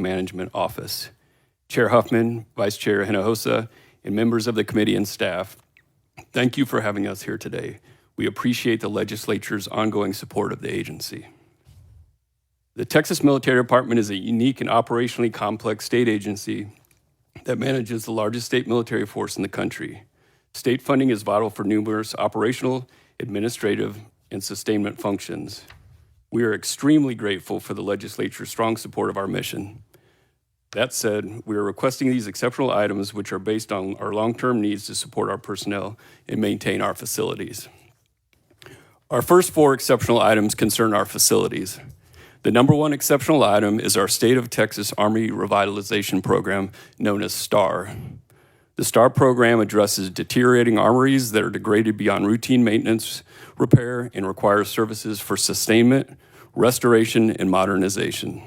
Management Office. Chair Huffman, Vice Chair Hinojosa, and members of the committee and staff, thank you for having us here today. We appreciate the legislature's ongoing support of the agency. The Texas Military Department is a unique and operationally complex state agency that manages the largest state military force in the country. State funding is vital for numerous operational, administrative, and sustainment functions. We are extremely grateful for the legislature's strong support of our mission. That said, we are requesting these exceptional items which are based on our long-term needs to support our personnel and maintain our facilities. Our first four exceptional items concern our facilities. The number one exceptional item is our State of Texas Army Revitalization Program, known as STAR. The STAR program addresses deteriorating armories that are degraded beyond routine maintenance, repair, and requires services for sustainment, restoration, and modernization.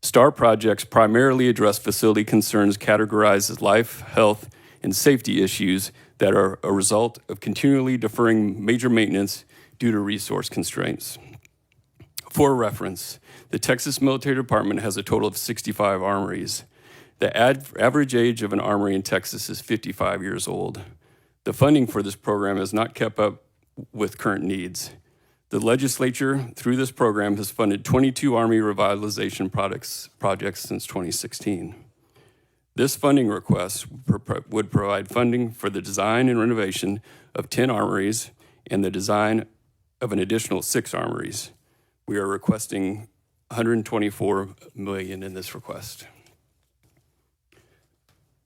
STAR projects primarily address facility concerns categorized as life, health, and safety issues that are a result of continually deferring major maintenance due to resource constraints. For reference, the Texas Military Department has a total of 65 armories. The average age of an armory in Texas is 55 years old. The funding for this program has not kept up with current needs. The legislature, through this program, has funded 22 Army revitalization projects since 2016. This funding request would provide funding for the design and renovation of 10 armories and the design of an additional 6 armories. We are requesting $124 million in this request.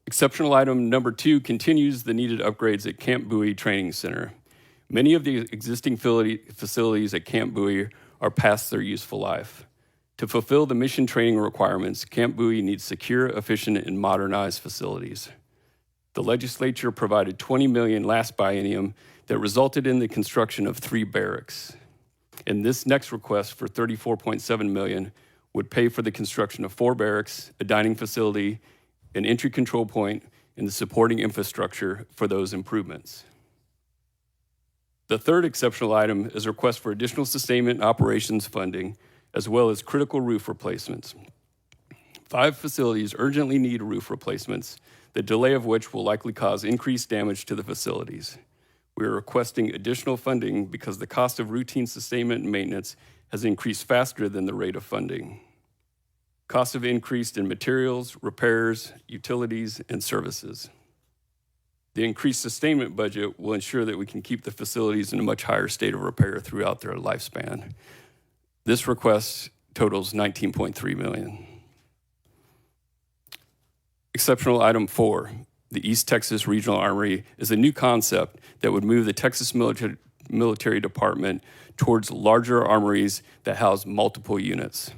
Exceptional item number 2 continues the needed upgrades at Camp Bowie Training Center. Many of the existing facilities at Camp Bowie are past their useful life. To fulfill the mission training requirements, Camp Bowie needs secure, efficient, and modernized facilities. The legislature provided $20 million last biennium that resulted in the construction of 3 barracks. And this next request for $34.7 million would pay for the construction of 4 barracks, a dining facility, an entry control point, and the supporting infrastructure for those improvements. The third exceptional item is a request for additional sustainment and operations funding, as well as critical roof replacements. 5 facilities urgently need roof replacements, the delay of which will likely cause increased damage to the facilities. We are requesting additional funding because the cost of routine sustainment and maintenance has increased faster than the rate of funding. Costs have increased in materials, repairs, utilities, and services. The increased sustainment budget will ensure that we can keep the facilities in a much higher state of repair throughout their lifespan. This request totals $19.3 million. Exceptional item 4, the East Texas Regional Armory, is a new concept that would move the Texas Military Department towards larger armories that house multiple units.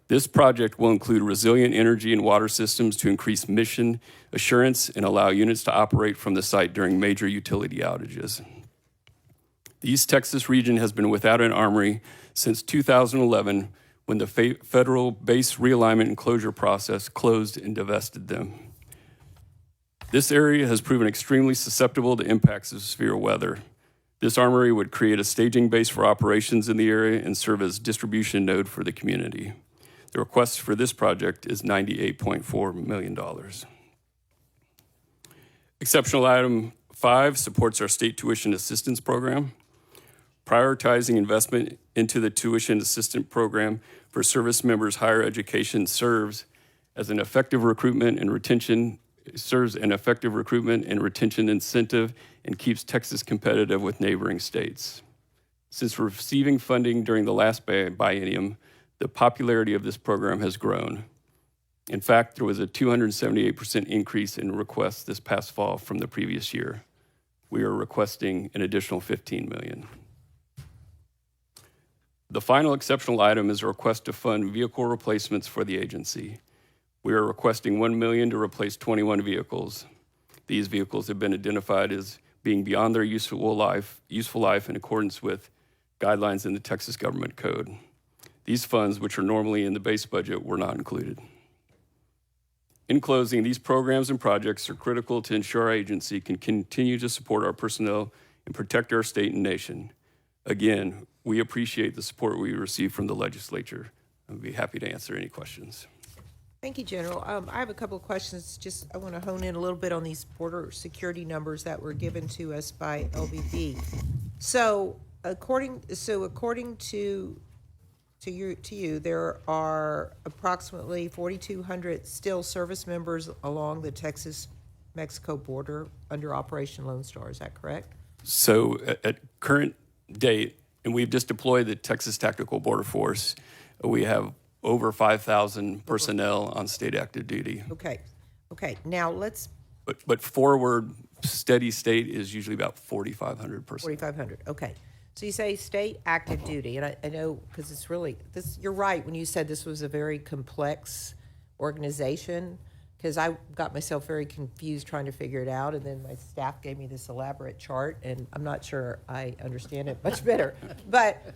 This project will include resilient energy and water systems to increase mission assurance and allow units to operate from the site during major utility outages. The East Texas region has been without an armory since 2011 when the federal base realignment and closure process closed and divested them. This area has proven extremely susceptible to impacts of severe weather. This armory would create a staging base for operations in the area and serve as distribution node for the community. The request for this project is $98.4 million. Exceptional item 5 supports our state tuition assistance program. Prioritizing investment into the tuition assistance program for service members' higher education serves an effective recruitment and retention incentive and keeps Texas competitive with neighboring states. Since receiving funding during the last biennium, the popularity of this program has grown. In fact, there was a 278% increase in requests this past fall from the previous year. We are requesting an additional $15 million. The final exceptional item is a request to fund vehicle replacements for the agency. We are requesting $1 million to replace 21 vehicles. These vehicles have been identified as being beyond their useful life in accordance with guidelines in the Texas Government Code. These funds, which are normally in the base budget, were not included. In closing, these programs and projects are critical to ensure our agency can continue to support our personnel and protect our state and nation. Again, we appreciate the support we receive from the legislature. I'd be happy to answer any questions. Thank you, General. I have a couple of questions. Just I want to hone in a little bit on these border security numbers that were given to us by LBB. So according to you, there are approximately 4,200 still service members along the Texas-Mexico border under Operation Lone Star. Is that correct? So at current date, and we've just deployed the Texas Tactical Border Force, we have over 5,000 personnel on state active duty. Okay. Okay. Now let's But forward steady state is usually about 4,500 personnel. 4,500. Okay. So you say state active duty, and I know because it's really this. You're right when you said this was a very complex organization, because I got myself very confused trying to figure it out, and then my staff gave me this elaborate chart, and I'm not sure I understand it much better. But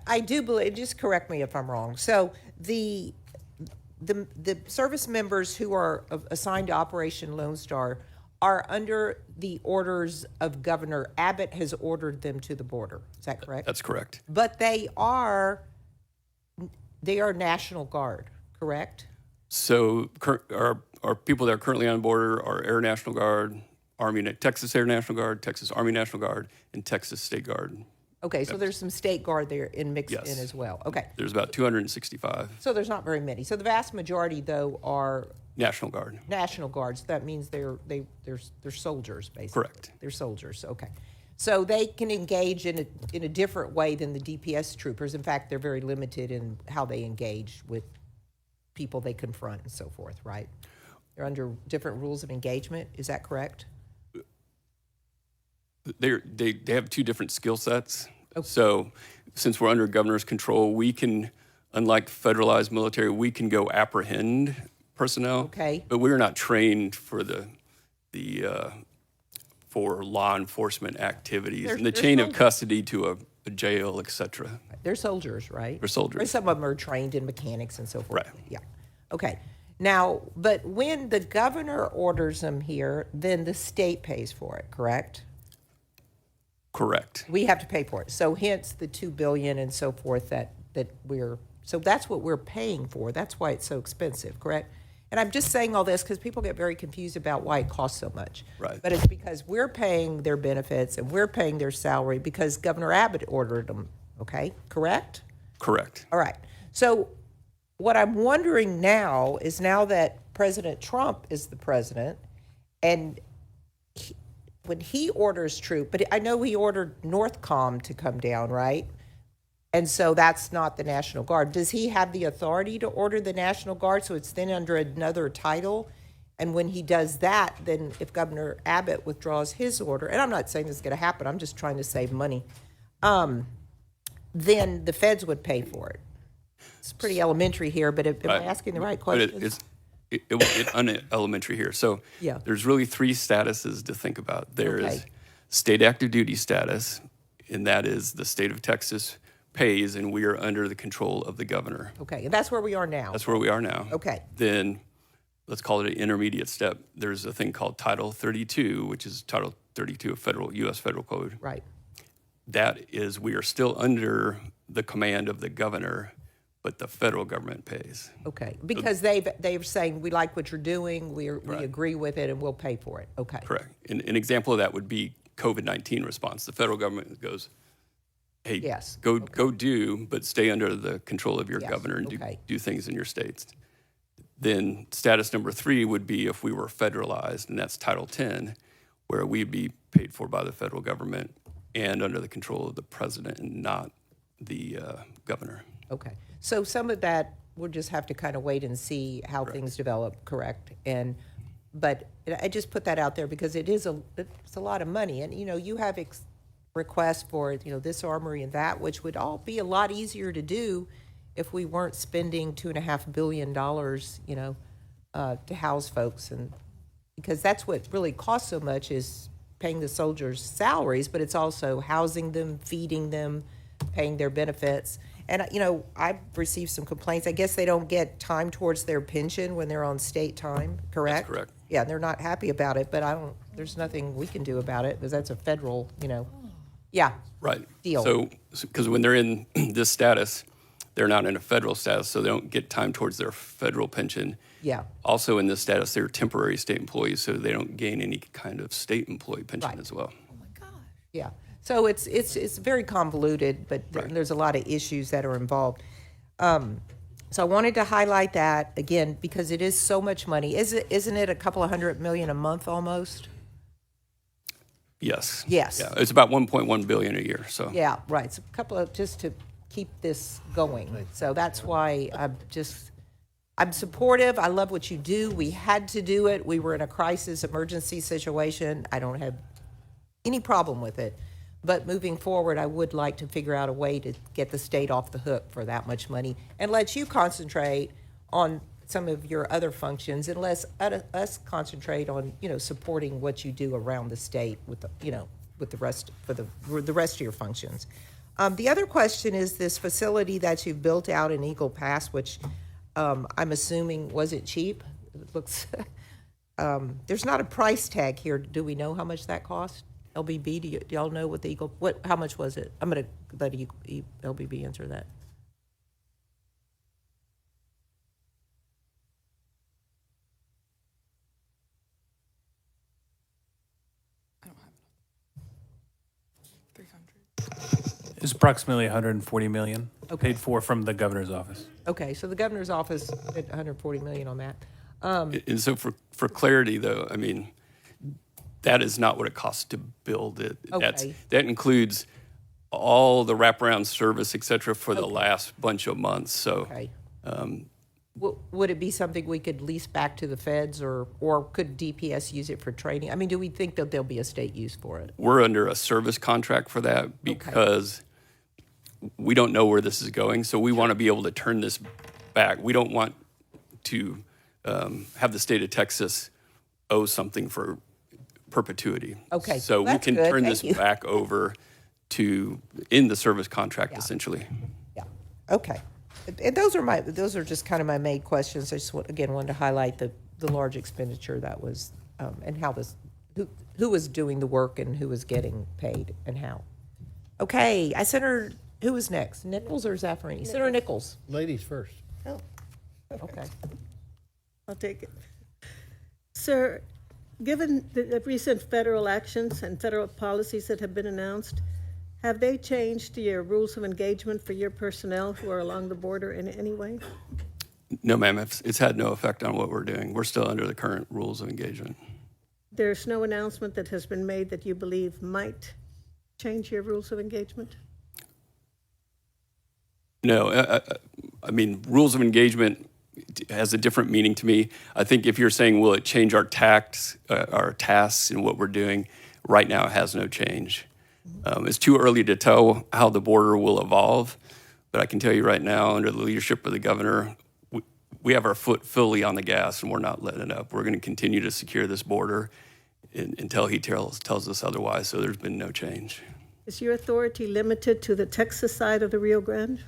I do believe. Just correct me if I'm wrong. So the service members who are assigned to Operation Lone Star are under the orders of Governor Abbott has ordered them to the border. Is that correct? That's correct. But they are National Guard, correct? So our people that are currently on border are Air National Guard, Texas Air National Guard, Texas Army National Guard, and Texas State Guard. Okay, so there's some state guard there mixed Yes. in as well. Okay, There's about 265 so there's not very many. So the vast majority, though, are National Guard. National Guards. That means they're soldiers, basically. Correct. They're soldiers. Okay, so they can engage in a different way than the DPS troopers. In fact, they're very limited in how they engage with people they confront and so forth. Right? They're under different rules of engagement. Is that correct? They have two different skill sets. So since we're under governor's control, we can, unlike federalized military, we can go apprehend personnel. Okay. But we're not trained for for law enforcement activities and the chain of custody to a jail, et cetera. They're soldiers, right? They're soldiers. Or some of them are trained in mechanics and so forth. Right. Yeah. Okay. Now, but when the governor orders them here, then the state pays for it, correct? Correct. We have to pay for it. So hence the $2 billion and so forth that so that's what we're paying for. That's why it's so expensive, correct? And I'm just saying all this because people get very confused about why it costs so much. Right. But it's because we're paying their benefits and we're paying their salary because Governor Abbott ordered them, okay? Correct? Correct. All right. So what I'm wondering now is now that President Trump is the president and when he orders troops, but I know he ordered Northcom to come down, right? And so that's not the National Guard. Does he have the authority to order the National Guard so it's then under another title? And when he does that, then if Governor Abbott withdraws his order, and I'm not saying this is going to happen, I'm just trying to save money, then the feds would pay for it. It's pretty elementary here, but am I asking the right question? But it's elementary here. So Yeah. there's really three statuses to think about. There's Okay. state active duty status, and that is the state of Texas pays, and we are under the control of the governor. Okay, and that's where we are now. That's where we are now. Okay. Then let's call it an intermediate step. There's a thing called Title 32, which is Title 32 of U.S. Federal Code. Right. That is, we are still under the command of the governor, but the federal government pays. Okay, because they're saying, we like what you're doing, we agree with it, and we'll pay for it. Okay. Correct. An example of that would be COVID-19 response. The federal government goes, hey, Yes. go do, but stay under the control of your Yes. governor and Okay. do things in your states. Then status number 3 would be if we were federalized, and that's Title 10, where we'd be paid for by the federal government and under the control of the president and not the governor. Okay, so some of that, we'll just have to kind of wait and see how things develop, correct? But I just put that out there because it's a lot of money. And, you have requests for, this armory and that, which would all be a lot easier to do if we weren't spending $2.5 billion, to house folks. And because that's what really costs so much is paying the soldiers' salaries, but it's also housing them, feeding them, paying their benefits. And, I've received some complaints. I guess they don't get time towards their pension when they're on state time, correct? That's correct. Yeah, they're not happy about it, but there's nothing we can do about it because that's a federal, yeah. Right. Deal. So, because when they're in this status, they're not in a federal status, so they don't get time towards their federal pension. Yeah. Also in this status, they're temporary state employees, so they don't gain any kind of state employee pension Right. as well. Yeah. So it's very convoluted, but there's a lot of issues that are involved. So I wanted to highlight that again because it is so much money. Isn't it a couple of $100 million a month almost? Yes. Yes. Yeah, it's about 1.1 billion a year. So Yeah, right. It's a couple of just to keep this going. So that's why I'm supportive. I love what you do. We had to do it. We were in a crisis emergency situation. I don't have any problem with it. But moving forward, I would like to figure out a way to get the state off the hook for that much money and let you concentrate on some of your other functions and let us concentrate on, supporting what you do around the state with with the rest for the rest of your functions. The other question is this facility that you've built out in Eagle Pass, which I'm assuming wasn't cheap. It looks there's not a price tag here. Do we know how much that cost? LBB, do y'all know what how much was it? I'm going to let LBB answer that. It's approximately 140 million Okay. paid for from the governor's office. Okay, so the governor's office at 140 million on that. and so for clarity, though, I mean, that is not what it costs to build it. Okay. That includes all the wraparound service, et cetera, for the last bunch of months. So Okay. Would it be something we could lease back to the feds, or could DPS use it for training? I mean, do we think that there'll be a state use for it? we're under a service contract for that because we don't know where this is going. So we want to be able to turn this back. We don't want to have the state of Texas owe something for perpetuity. Okay, So we that's can good. turn Thank this you. back over in the service contract, essentially. Yeah, okay. And those are just kind of my main questions. I just wanted to highlight the large expenditure that was, and how who was doing the work and who was getting paid and how. Okay, who was next? Nichols or Zaffarini? Senator Nichols. Ladies first. Oh, Okay. I'll take it. Sir, given the recent federal actions and federal policies that have been announced, have they changed your rules of engagement for your personnel who are along the border in any way? No, ma'am, it's had no effect on what we're doing. We're still under the current rules of engagement. There's no announcement that has been made that you believe might change your rules of engagement? No, I mean, rules of engagement has a different meaning to me. I think if you're saying, will it change our tasks and what we're doing, right now it has no change. It's too early to tell how the border will evolve, but I can tell you right now, under the leadership of the governor, we have our foot fully on the gas and we're not letting it up. We're going to continue to secure this border until he tells us otherwise, so there's been no change. Is your authority limited to the Texas side of the Rio Grande?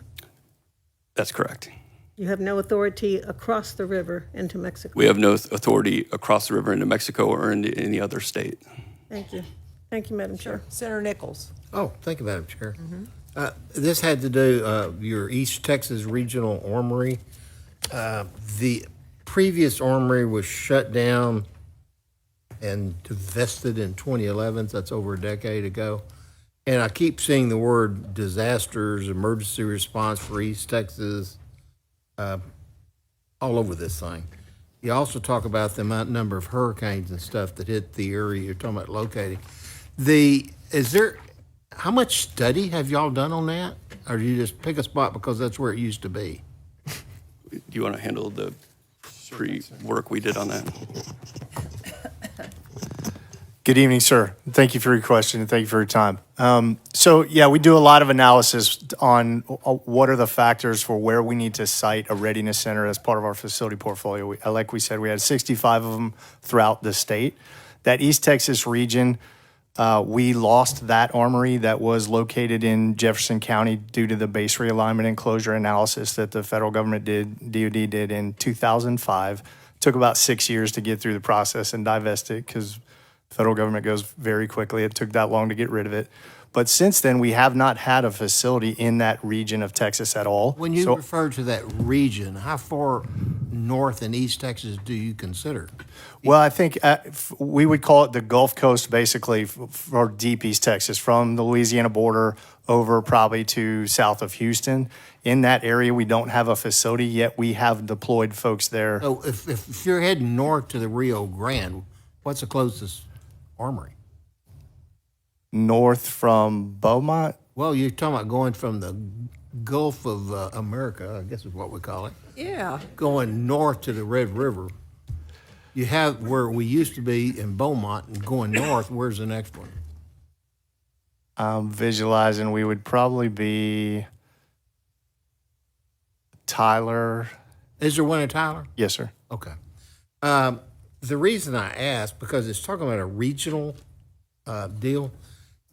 That's correct. You have no authority across the river into Mexico? We have no authority across the river into Mexico or into any other state. Thank you. Thank you, Madam Chair. Senator Nichols. Oh, thank you, Madam Chair. This had to do, your East Texas Regional Armory. The previous armory was shut down and divested in 2011. That's over a decade ago. And I keep seeing the word disasters, emergency response for East Texas, all over this thing. You also talk about the number of hurricanes and stuff that hit the area you're talking about locating. How much study have y'all done on that? Or do you just pick a spot because that's where it used to be? Do you want to handle the pre-work we did on that? Good evening, sir. Thank you for your question and thank you for your time. We do a lot of analysis on what are the factors for where we need to site a readiness center as part of our facility portfolio. Like we said, we had 65 of them throughout the state. That East Texas region, we lost that armory that was located in Jefferson County due to the base realignment and closure analysis that the federal government DOD did in 2005. Took about 6 years to get through the process and divest it because the federal government goes very quickly. It took that long to get rid of it. But since then, we have not had a facility in that region of Texas at all. When you So- refer to that region, how far north and east Texas do you consider? Well, I think we would call it the Gulf Coast, basically, for deep East Texas, from the Louisiana border over probably to south of Houston. In that area, we don't have a facility yet. We have deployed folks there. So if you're heading north to the Rio Grande, what's the closest armory? North from Beaumont. Well, you're talking about going from the Gulf of America, I guess is what we call it, Yeah. going north to the Red River. You have where we used to be in Beaumont, and going north, where's the next one? Visualizing, we would probably be Tyler. Is there one in Tyler? Yes, sir. Okay. The reason I asked, because it's talking about a regional deal,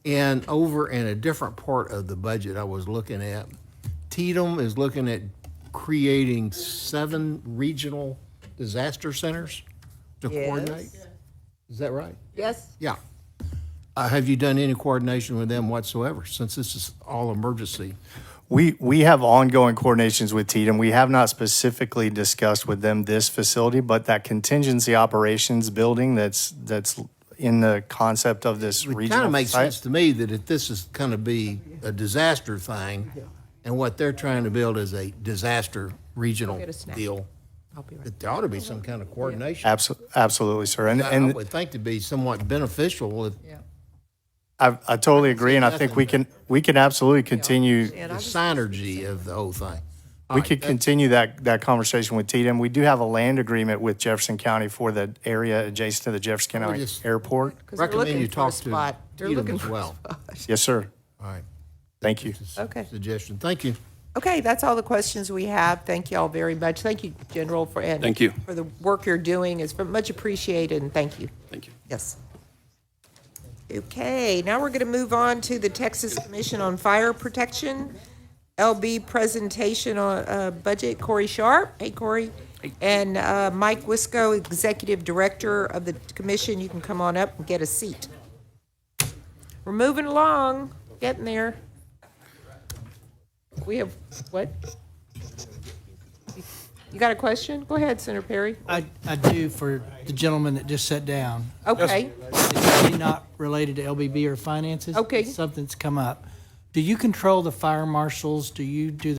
and over in a different part of the budget I was looking at, Tatum is looking at creating 7 regional disaster centers to Yes. coordinate. Is that right? Yes. Yeah. Have you done any coordination with them whatsoever, since this is all emergency? We have ongoing coordinations with Tatum. We have not specifically discussed with them this facility, but that contingency operations building that's in the concept of this It kind regional of makes site. sense to me that if this is going to be a disaster thing, and what they're trying to build is a disaster regional get a snack. deal, I'll be right that there ought to be some kind of coordination. Absolutely, sir. I And would think to be somewhat beneficial if I totally agree, and I think we can absolutely continue. And the I was- synergy of the whole thing. All We right, could continue that conversation with Tatum. We do have a land agreement with Jefferson County for the area adjacent to the Jefferson County just- Airport. 'cause they're Recommend looking you for a talk to spot. They're Tatum looking as for a well. spot. Yes, sir. All right. Thank you. Just a Okay. Suggestion. Thank you. Okay, that's all the questions we have. Thank you all very much. Thank you, General, Thank you. for the work you're doing. It's much appreciated, and thank you. Thank you. Yes. Okay, now we're going to move on to the Texas Commission on Fire Protection, LB presentation on budget. Corey Sharp. Hey, Corey. And Mike Wisco, Executive Director of the commission. You can come on up and get a seat. We're moving along, getting there. We have, what? You got a question? Go ahead, Senator Perry. I do for the gentleman that just sat down. Okay. It's really not related to LBB or finances. Okay. Something's come up. Do you control the fire marshals? Do you do